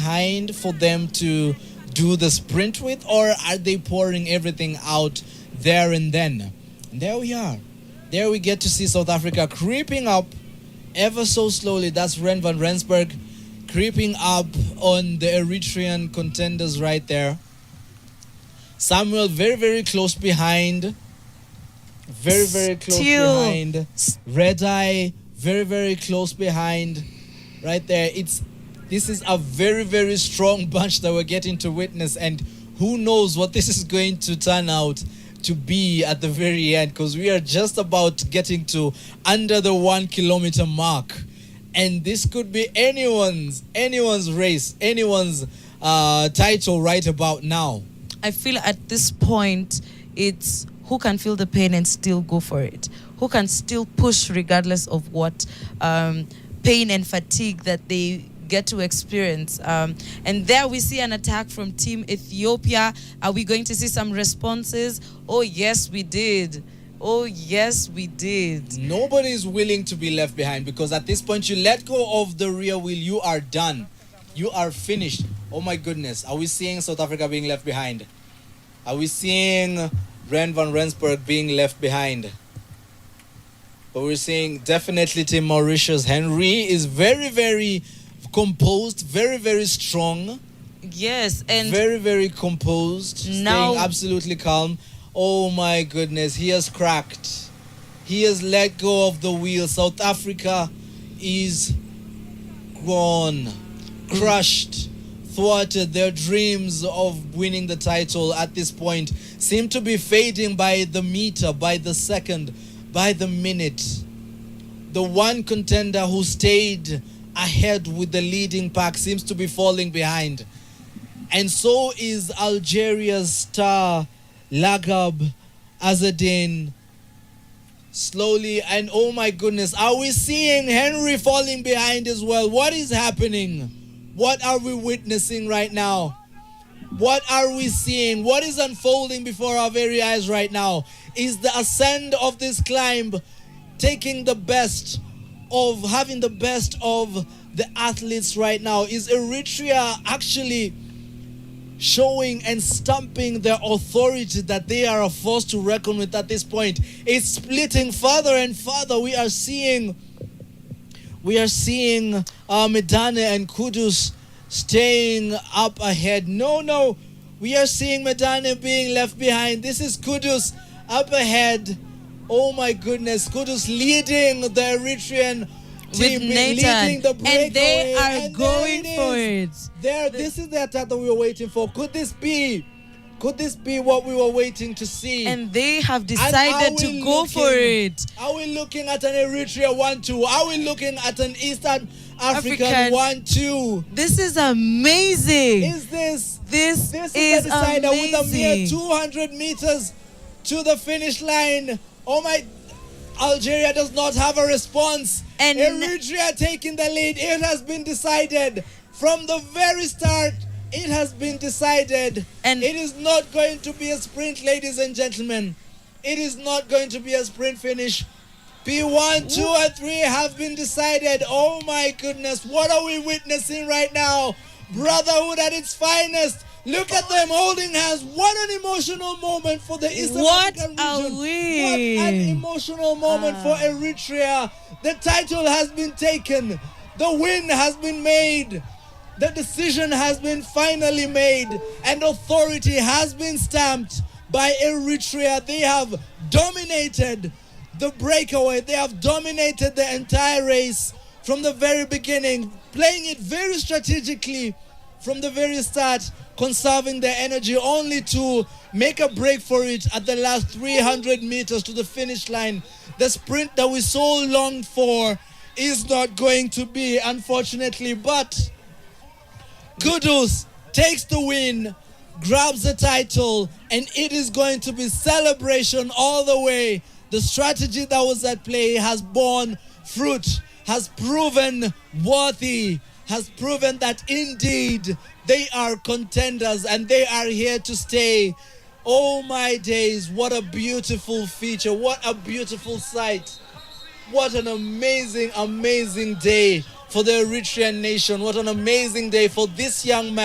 behind for them to do the sprint with, or are they pouring everything out there and then? And there we are. There we get to see South Africa creeping up ever so slowly. That's Ren van Rensburg creeping up on the Eritrean contenders right there. Samuel very, very close behind. Very, very close behind. Red Eye very, very close behind. Right there. This is a very, very strong bunch that we're getting to witness, and who knows what this is going to turn out to be at the very end, because we are just about getting to under the 1 kilometer mark, and this could be anyone's race, anyone's title right about now. I feel at this point it's who can feel the pain and still go for it, who can still push regardless of what pain and fatigue that they get to experience. And there we see an attack from Team Ethiopia. Are we going to see some responses? Oh yes, we did. Oh yes, we did. Nobody is willing to be left behind, because at this point you let go of the rear wheel, you are done. You are finished. Oh my goodness. Are we seeing South Africa being left behind? Are we seeing Ren van Rensburg being left behind? But we're seeing definitely Team Mauritius. Henry is very, very composed, very, very strong. Yes, and very, very composed. Now, staying absolutely calm. Oh my goodness, he has cracked. He has let go of the wheel. South Africa is gone, crushed, thwarted. Their dreams of winning the title at this point seem to be fading by the meter, by the second, by the minute. The one contender who stayed ahead with the leading pack seems to be falling behind. And so is Algeria's star, Lagab Azadin, slowly. And oh my goodness, are we seeing Henry falling behind as well? What is happening? What are we witnessing right now? What are we seeing? What is unfolding before our very eyes right now? Is the ascent of this climb taking the best of, having the best of the athletes right now? Is Eritrea actually showing and stamping their authority that they are a force to reckon with at this point? It's splitting further and further. We are seeing Medane and Kudus staying up ahead. No, we are seeing Medane being left behind. This is Kudus up ahead. Oh my goodness, Kudus leading the Eritrean team, leading the breakaway, and they are going for it. This is the attack that we were waiting for. Could this be what we were waiting to see? And they have decided to go for it. Are we looking at an Eritrea 1-2? Are we looking at an Eastern African 1-2? This is amazing. This is the decider amazing. With a mere 200 meters to the finish line. Oh my, Algeria does not have a response. And Eritrea taking the lead. It has been decided from the very start. It has been decided. And it is not going to be a sprint, ladies and gentlemen. It is not going to be a sprint finish. P1, 2, and 3 have been decided. Oh my goodness, what are we witnessing right now? Brotherhood at its finest. Look at them holding hands. What an emotional moment for the Eastern African region. What an emotional moment for Eritrea. The title has been taken. The win has been made. The decision has been finally made. And authority has been stamped by Eritrea. They have dominated the breakaway. They have dominated the entire race from the very beginning, playing it very strategically from the very start, conserving their energy only to make a break for it at the last 300 meters to the finish line. The sprint that we so longed for is not going to be, unfortunately, but Kudus takes the win, grabs the title, and it is going to be celebration all the way. The strategy that was at play has borne fruit, has proven worthy, has proven that indeed they are contenders and they are here to stay. Oh my days, what a beautiful feature, what a beautiful sight. What an amazing, amazing day for the Eritrean nation. What an amazing day for this young man.